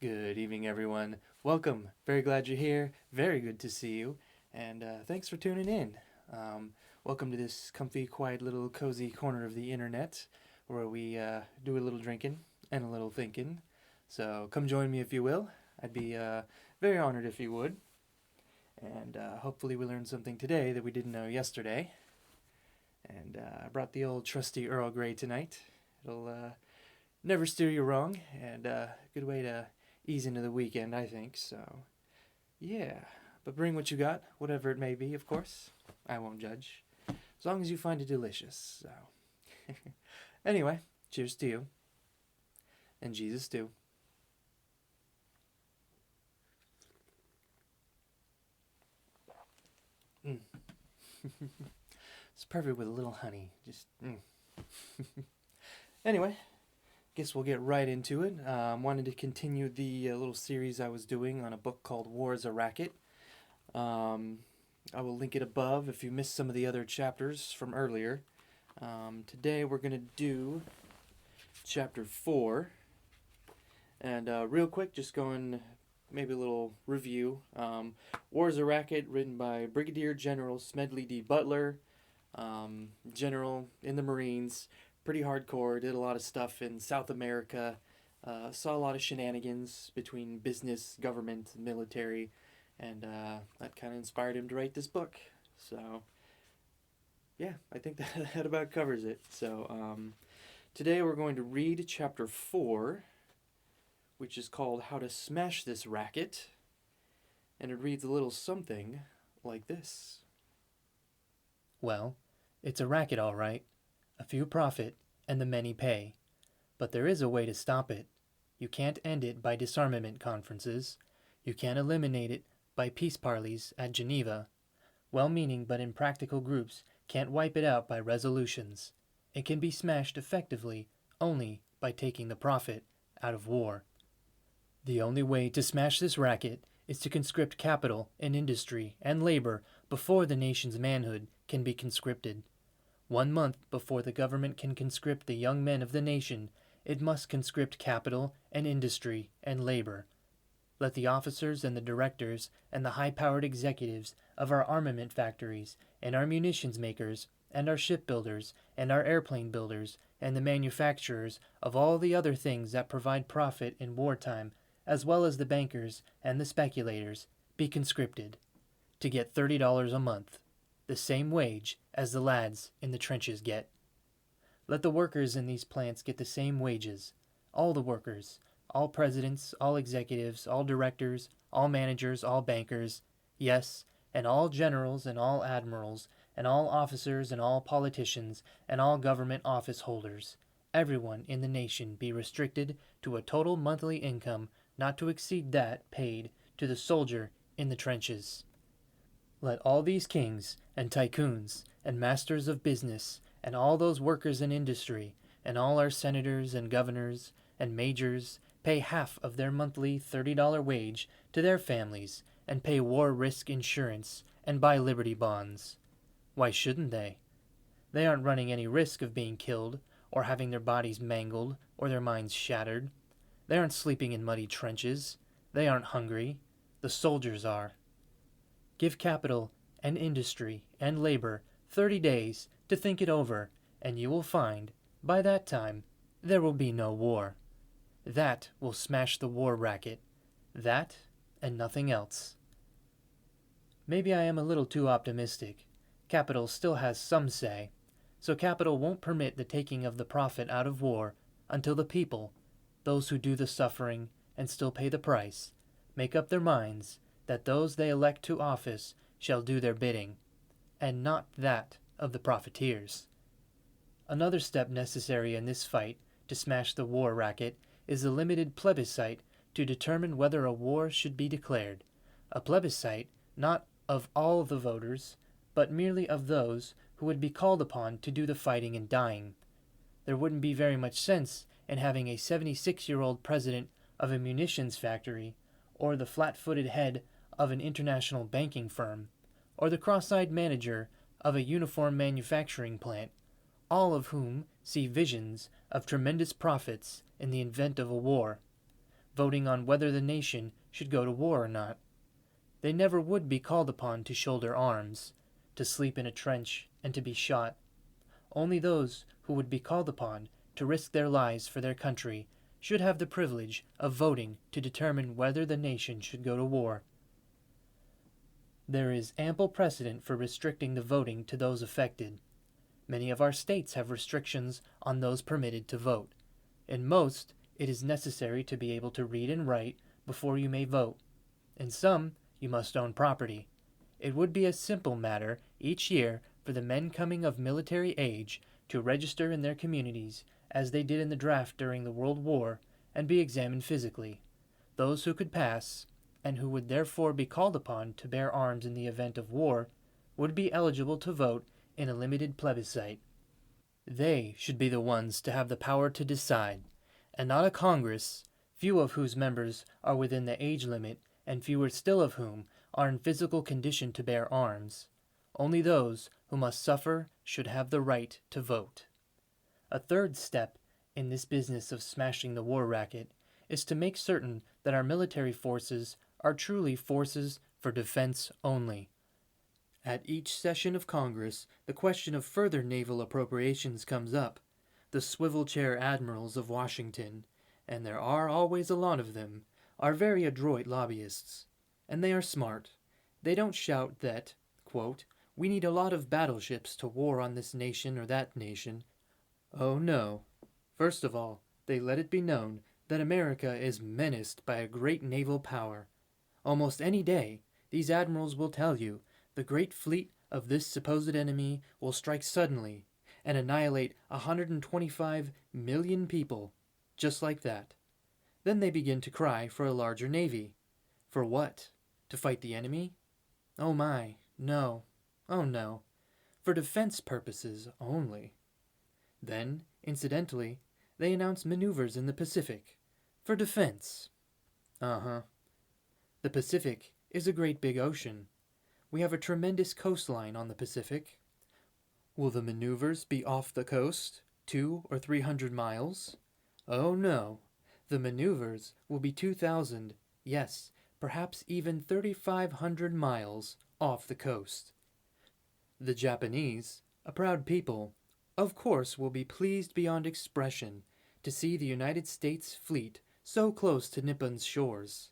Good evening, everyone. Welcome. Very glad you're here. Very good to see you. And thanks for tuning in. Welcome to this comfy, quiet little cozy corner of the internet where we do a little drinking and a little thinking. So come join me if you will. I'd be very honored if you would. And hopefully, we learned something today that we didn't know yesterday. And I brought the old trusty Earl Grey tonight. It'll never steer you wrong, and good way to ease into the weekend, I think. So, yeah. But bring what you got, whatever it may be, of course. I won't judge. As long as you find it delicious. So, anyway, cheers to you. And Jesus too. Mm. It's perfect with a little honey. Just, Anyway, guess we'll get right into it. Wanted to continue the little series I was doing on a book called Is A Racket. I will link it above if you missed some of the other chapters from earlier. Today we're going to do chapter 4. And real quick, just going maybe a little review. Is A Racket, written by Brigadier General Smedley Butler, general in the Marines. Pretty hardcore, did a lot of stuff in South America, saw a lot of shenanigans between business, government, military, and that kind of inspired him to write this book. So, yeah, I think that about covers it. So, today we're going to read chapter 4, which is called How to Smash This Racket, and it reads a little something like this. Well, it's a racket all right. A few profit, and the many pay. But there is a way to stop it. You can't end it by disarmament conferences. You can't eliminate it by peace parleys at Geneva. Well-meaning but impractical groups can't wipe it out by resolutions. It can be smashed effectively only by taking the profit out of war. The only way to smash this racket is to conscript capital and industry and labor before the nation's manhood can be conscripted. 1 month before the government can conscript the young men of the nation, it must conscript capital and industry and labor. Let the officers and the directors and the high-powered executives of our armament factories and our munitions makers and our shipbuilders and our airplane builders and the manufacturers of all the other things that provide profit in wartime, as well as the bankers and the speculators, be conscripted to get $30 a month, the same wage as the lads in the trenches get. Let the workers in these plants get the same wages. All the workers, all presidents, all executives, all directors, all managers, all bankers, yes, and all generals and all admirals, and all officers and all politicians, and all government office holders. Everyone in the nation be restricted to a total monthly income not to exceed that paid to the soldier in the trenches. Let all these kings and tycoons and masters of business and all those workers in industry and all our senators and governors and majors pay half of their monthly $30 wage to their families and pay war risk insurance and buy Liberty bonds. Why shouldn't they? They aren't running any risk of being killed or having their bodies mangled or their minds shattered. They aren't sleeping in muddy trenches. They aren't hungry. The soldiers are. Give capital and industry and labor 30 days to think it over, and you will find, by that time, there will be no war. That will smash the war racket. That and nothing else. Maybe I am a little too optimistic. Capital still has some say, so capital won't permit the taking of the profit out of war until the people, those who do the suffering and still pay the price, make up their minds that those they elect to office shall do their bidding, and not that of the profiteers. Another step necessary in this fight to smash the war racket is a limited plebiscite to determine whether a war should be declared. A plebiscite not of all the voters, but merely of those who would be called upon to do the fighting and dying. There wouldn't be very much sense in having a 76-year-old president of a munitions factory, or the flat-footed head of an international banking firm, or the cross-eyed manager of a uniform manufacturing plant, all of whom see visions of tremendous profits in the event of a war. voting on whether the nation should go to war or not. They never would be called upon to shoulder arms, to sleep in a trench, and to be shot. Only those who would be called upon to risk their lives for their country should have the privilege of voting to determine whether the nation should go to war. There is ample precedent for restricting the voting to those affected. Many of our states have restrictions on those permitted to vote. In most, it is necessary to be able to read and write before you may vote. In some, you must own property. It would be a simple matter each year for the men coming of military age to register in their communities as they did in the draft during the World War and be examined physically. Those who could pass, and who would therefore be called upon to bear arms in the event of war, would be eligible to vote in a limited plebiscite. They should be the ones to have the power to decide, and not a Congress, few of whose members are within the age limit and fewer still of whom are in physical condition to bear arms. Only those who must suffer should have the right to vote. A third step in this business of smashing the war racket is to make certain that our military forces are truly forces for defense only. At each session of Congress, the question of further naval appropriations comes up. The swivel chair admirals of Washington, and there are always a lot of them, are very adroit lobbyists. And they are smart. They don't shout that, quote, "We need a lot of battleships to war on this nation or that nation." Oh no. First of all, they let it be known that America is menaced by a great naval power. Almost any day, these admirals will tell you the great fleet of this supposed enemy will strike suddenly and annihilate 125 million people, just like that. Then they begin to cry for a larger navy. For what? To fight the enemy? Oh my, no. Oh no. For defense purposes only. Then, incidentally, they announce maneuvers in the Pacific. For defense. Uh-huh. The Pacific is a great big ocean. We have a tremendous coastline on the Pacific. Will the maneuvers be off the coast, 200 or 300 miles? Oh no. The maneuvers will be 2,000, yes, perhaps even 3,500 miles off the coast. The Japanese, a proud people, of course will be pleased beyond expression to see the United States fleet so close to Nippon's shores.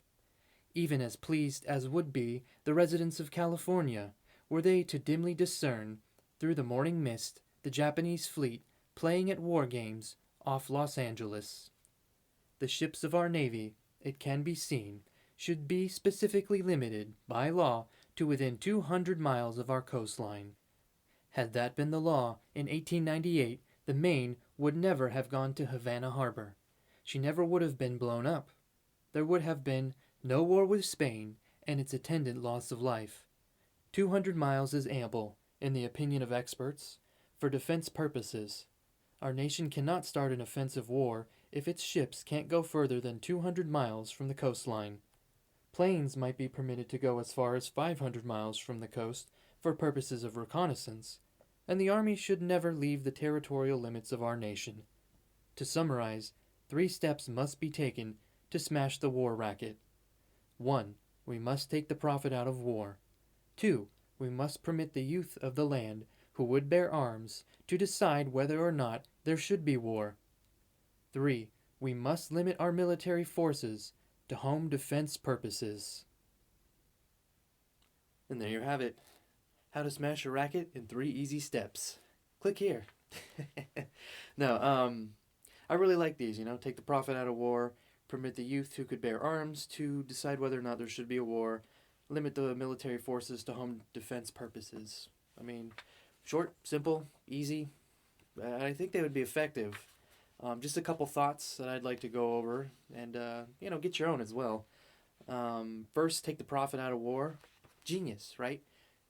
Even as pleased as would be the residents of California were they to dimly discern, through the morning mist, the Japanese fleet playing at war games off Los Angeles. The ships of our Navy, it can be seen, should be specifically limited, by law, to within 200 miles of our coastline. Had that been the law in 1898, the Maine would never have gone to Havana Harbor. She never would have been blown up. There would have been no war with Spain and its attendant loss of life. 200 miles is ample, in the opinion of experts, for defense purposes. Our nation cannot start an offensive war if its ships can't go further than 200 miles from the coastline. Planes might be permitted to go as far as 500 miles from the coast for purposes of reconnaissance, and the Army should never leave the territorial limits of our nation. To summarize, 3 steps must be taken to smash the war racket. 1. We must take the profit out of war. 2. We must permit the youth of the land who would bear arms to decide whether or not there should be war. 3. We must limit our military forces to home defense purposes. And there you have it. How to smash a racket in 3 easy steps. Click here. No, I really like these, take the profit out of war, permit the youth who could bear arms to decide whether or not there should be a war, limit the military forces to home defense purposes. I mean, short, simple, easy. I think they would be effective. Just a couple thoughts that I'd like to go over and, get your own as well. First, take the profit out of war. Genius, right?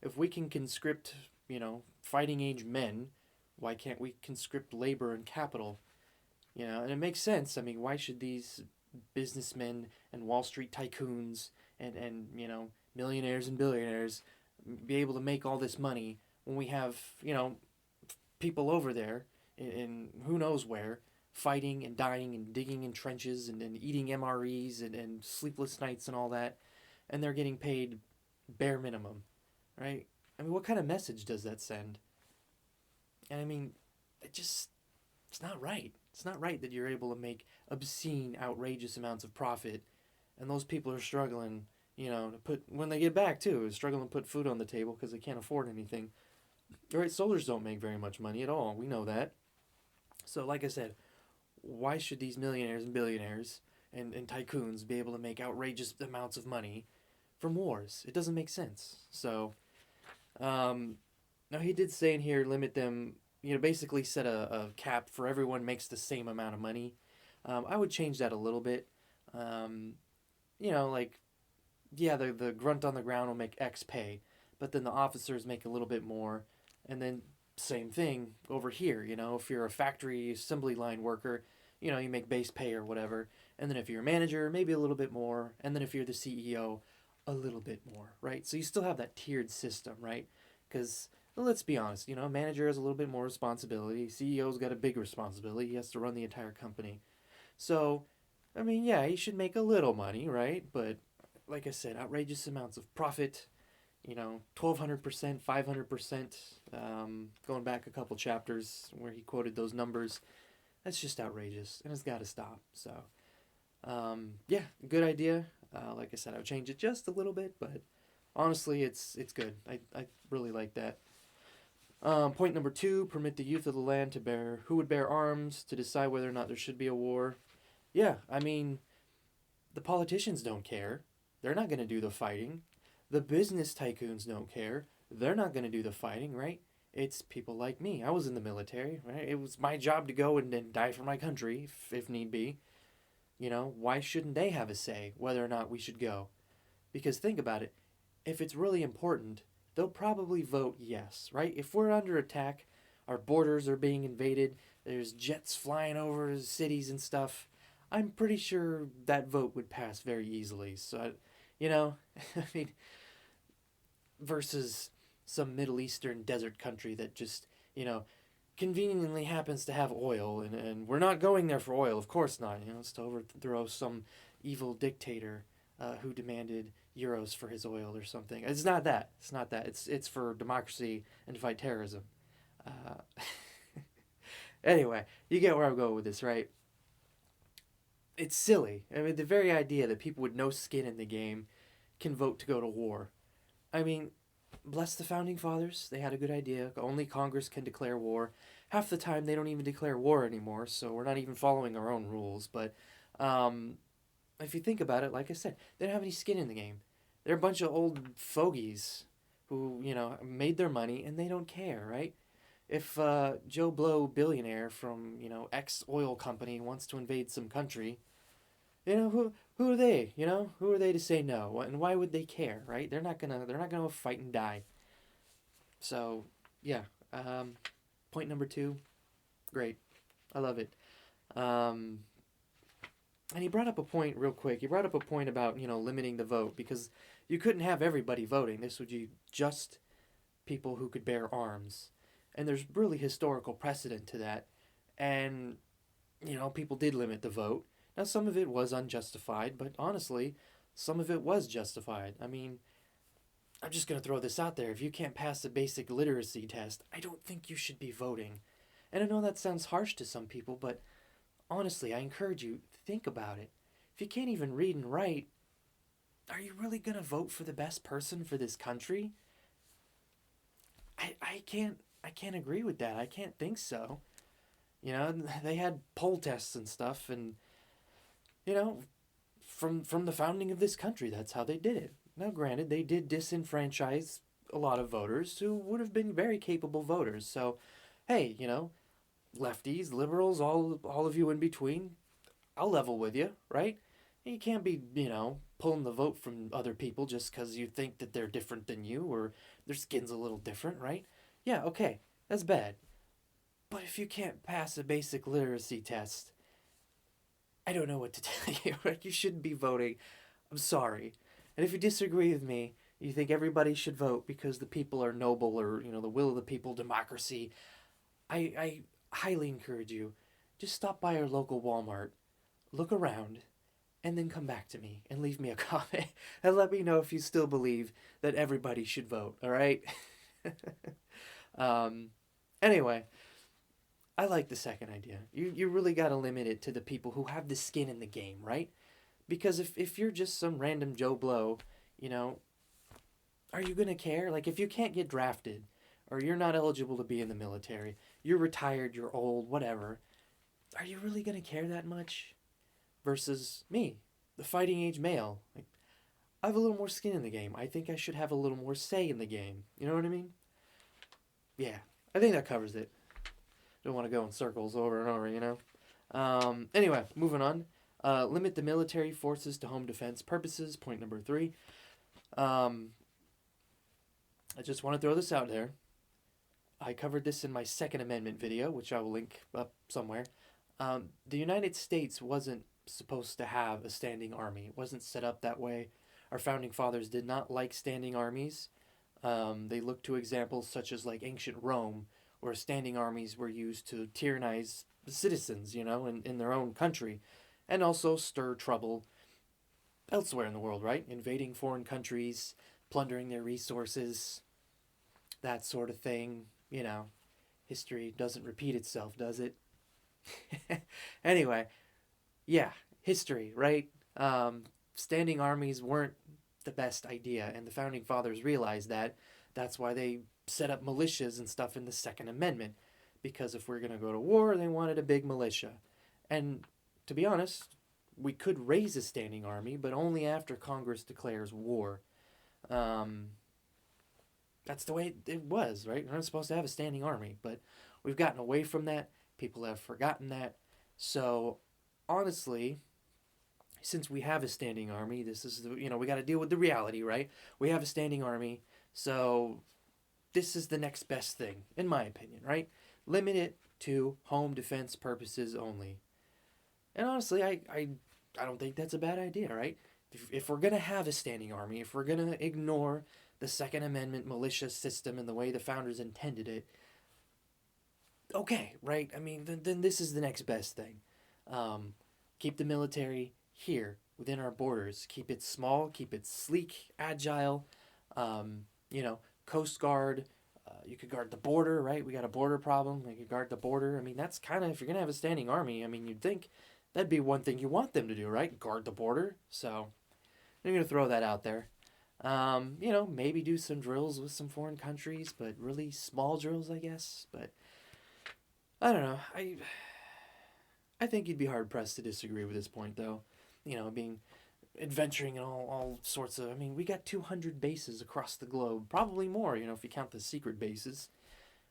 If we can conscript, fighting age men, why can't we conscript labor and capital? And it makes sense. I mean, why should these businessmen and Wall Street tycoons and millionaires and billionaires be able to make all this money when we have, people over there in who knows where fighting and dying and digging in trenches and eating MREs and sleepless nights and all that, and they're getting paid bare minimum, right? I mean, what kind of message does that send? And I mean, it's not right. It's not right that you're able to make obscene, outrageous amounts of profit, and those people are struggling, to put, when they get back too, struggling to put food on the table because they can't afford anything. Right? Soldiers don't make very much money at all. We know that. So, like I said, why should these millionaires and billionaires and tycoons be able to make outrageous amounts of money from wars? It doesn't make sense. So, now he did say in here, limit them, basically set a cap for everyone makes the same amount of money. I would change that a little bit. Um, like, yeah, the grunt on the ground will make X pay, but then the officers make a little bit more, and then same thing over here. If you're a factory assembly line worker, you make base pay or whatever, and then if you're a manager, maybe a little bit more, and then if you're the CEO, a little bit more, right? So you still have that tiered system, right? Because let's be honest, a manager has a little bit more responsibility. CEO's got a big responsibility. He has to run the entire company. So, I mean, yeah, he should make a little money, right? But like I said, outrageous amounts of profit. 1,200%, 500%. Going back a couple chapters where he quoted those numbers, that's just outrageous, and it's got to stop. So, yeah, good idea. Like I said, I would change it just a little bit, but honestly, it's good. I really like that. Point number 2: permit the youth of the land to bear who would bear arms to decide whether or not there should be a war. Yeah, I mean, the politicians don't care. They're not going to do the fighting. The business tycoons don't care. They're not going to do the fighting, right? It's people like me. I was in the military, right? It was my job to go and die for my country if need be. Why shouldn't they have a say whether or not we should go? Because think about it. If it's really important, they'll probably vote yes, right? If we're under attack, our borders are being invaded, there's jets flying over cities and stuff, I'm pretty sure that vote would pass very easily. So, I mean, versus some Middle Eastern desert country that just, conveniently happens to have oil, and we're not going there for oil, of course not. It's to overthrow some evil dictator who demanded euros for his oil or something. It's not that. It's not that. It's for democracy and to fight terrorism. Uh, anyway, you get where I'm going with this, right? It's silly. I mean, the very idea that people with no skin in the game can vote to go to war. I mean, bless the founding fathers. They had a good idea. Only Congress can declare war. Half the time, they don't even declare war anymore, so we're not even following our own rules. But if you think about it, like I said, they don't have any skin in the game. They're a bunch of old fogies who, made their money and they don't care, right? If Joe Blow, billionaire from, X oil company wants to invade some country, who are they? Who are they to say no? And why would they care, right? They're not gonna fight and die. So, yeah. Point number 2, great. I love it. Um, and he brought up a point real quick. He brought up a point about limiting the vote because you couldn't have everybody voting. This would be just people who could bear arms, and there's really historical precedent to that. And people did limit the vote. Now, some of it was unjustified, but honestly, some of it was justified. I mean, I'm just going to throw this out there. If you can't pass the basic literacy test, I don't think you should be voting. And I know that sounds harsh to some people, but honestly, I encourage you, think about it. If you can't even read and write, are you really going to vote for the best person for this country? I can't agree with that. I can't think so. They had poll tests and stuff, and from the founding of this country, that's how they did it. Now, granted, they did disenfranchise a lot of voters who would have been very capable voters. So, hey, lefties, liberals, all of you in between, I'll level with you, right? You can't be, pulling the vote from other people just because you think that they're different than you or their skin's a little different, right? Yeah, okay, that's bad. But if you can't pass a basic literacy test, I don't know what to tell you. Right? You shouldn't be voting. I'm sorry. And if you disagree with me, you think everybody should vote because the people are noble or, the will of the people, democracy, I highly encourage you, just stop by our local Walmart, look around, and then come back to me and leave me a comment and let me know if you still believe that everybody should vote, all right? um, anyway, I like the second idea. You really got to limit it to the people who have the skin in the game, right? Because if you're just some random Joe Blow, you know, are you going to care? Like, if you can't get drafted, or you're not eligible to be in the military, you're retired, you're old, whatever, are you really going to care that much? Versus me, the fighting age male. Like, I have a little more skin in the game. I think I should have a little more say in the game. You know what I mean? Yeah, I think that covers it. Don't want to go in circles over and over, you know? Anyway, moving on. Limit the military forces to home defense purposes. Point number 3. I just want to throw this out there. I covered this in my Second Amendment video, which I will link up somewhere. The United States wasn't supposed to have a standing army. It wasn't set up that way. Our founding fathers did not like standing armies. They looked to examples such as like ancient Rome, where standing armies were used to tyrannize the citizens, you know, in their own country, and also stir trouble elsewhere in the world, right? Invading foreign countries, plundering their resources, that sort of thing. You know, history doesn't repeat itself, does it? Anyway, yeah, history, right? Standing armies weren't the best idea, and the founding fathers realized that. That's why they set up militias and stuff in the Second Amendment, because if we're going to go to war, they wanted a big militia. And to be honest, we could raise a standing army, but only after Congress declares war. That's the way it was, right? We're not supposed to have a standing army, but we've gotten away from that. People have forgotten that. So, honestly, since we have a standing army, this is the, we got to deal with the reality, right? We have a standing army, so this is the next best thing, in my opinion, right? Limit it to home defense purposes only. And honestly, I don't think that's a bad idea, right? If we're going to have a standing army, if we're going to ignore the Second Amendment militia system and the way the founders intended it, okay, right? I mean, then this is the next best thing. Keep the military here within our borders. Keep it small, keep it sleek, agile. Coast Guard. You could guard the border, right? We got a border problem. We could guard the border. I mean, that's kind of, if you're going to have a standing army, I mean, you'd think that'd be one thing you want them to do, right? Guard the border. So I'm going to throw that out there. Maybe do some drills with some foreign countries, but really small drills, I guess. But I don't know. I think you'd be hard pressed to disagree with this point, though. Being adventuring in all sorts of. I mean, we got 200 bases across the globe, probably more. If you count the secret bases.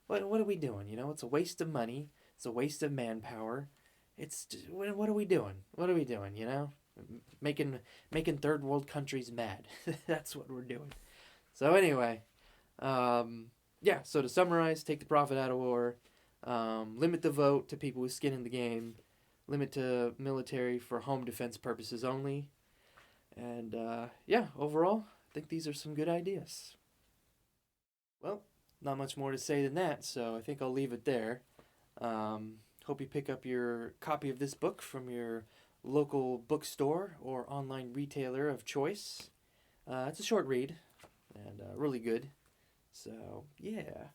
What are we doing? It's a waste of money. It's a waste of manpower. It's just, what are we doing? What are we doing? Making third world countries mad. That's what we're doing. So anyway, So to summarize, take the profit out of war. Limit the vote to people with skin in the game. Limit to military for home defense purposes only. And overall, I think these are some good ideas. Well, not much more to say than that, so I think I'll leave it there. Hope you pick up your copy of this book from your local bookstore or online retailer of choice. It's a short read and really good. So, yeah.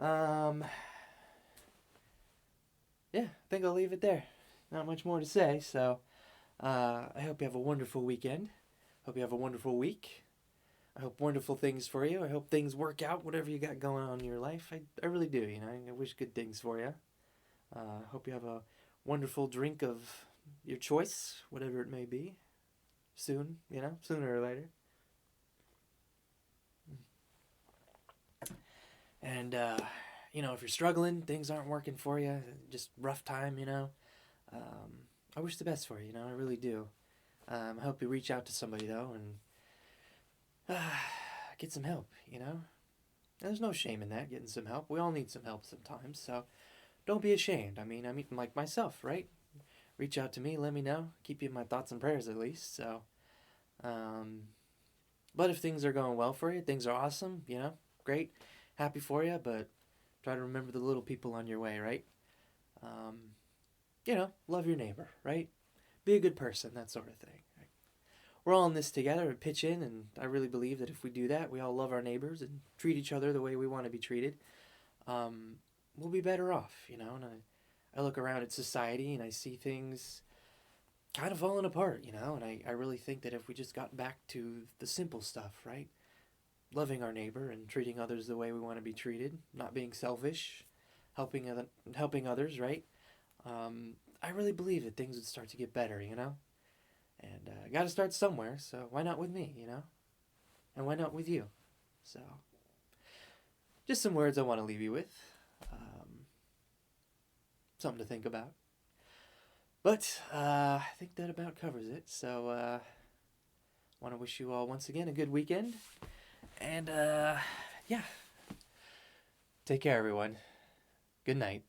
I think I'll leave it there. Not much more to say, so I hope you have a wonderful weekend. Hope you have a wonderful week. I hope wonderful things for you. I hope things work out, whatever you got going on in your life. I really do, I wish good things for you. Hope you have a wonderful drink of your choice, whatever it may be, soon, sooner or later. And, if you're struggling, things aren't working for you, just rough time, I wish the best for you, I really do. I hope you reach out to somebody, though, and get some help, There's no shame in that, getting some help. We all need some help sometimes, so don't be ashamed. I mean, like myself, right? Reach out to me, let me know. Keep you in my thoughts and prayers, at least, so. But if things are going well for you, things are awesome, great, happy for you, but try to remember the little people on your way, right? love your neighbor, right? Be a good person, that sort of thing. Right? We're all in this together and pitch in, and I really believe that if we do that, we all love our neighbors and treat each other the way we want to be treated, we'll be better off, And I look around at society and I see things kind of falling apart, and I really think that if we just got back to the simple stuff, right? Loving our neighbor and treating others the way we want to be treated, not being selfish, helping others, right? I really believe that things would start to get better, And I got to start somewhere, so why not with me, And why not with you? So, just some words I want to leave you with. Something to think about. But I think that about covers it. So, want to wish you all once again a good weekend. And, yeah. Take care, everyone. Good night.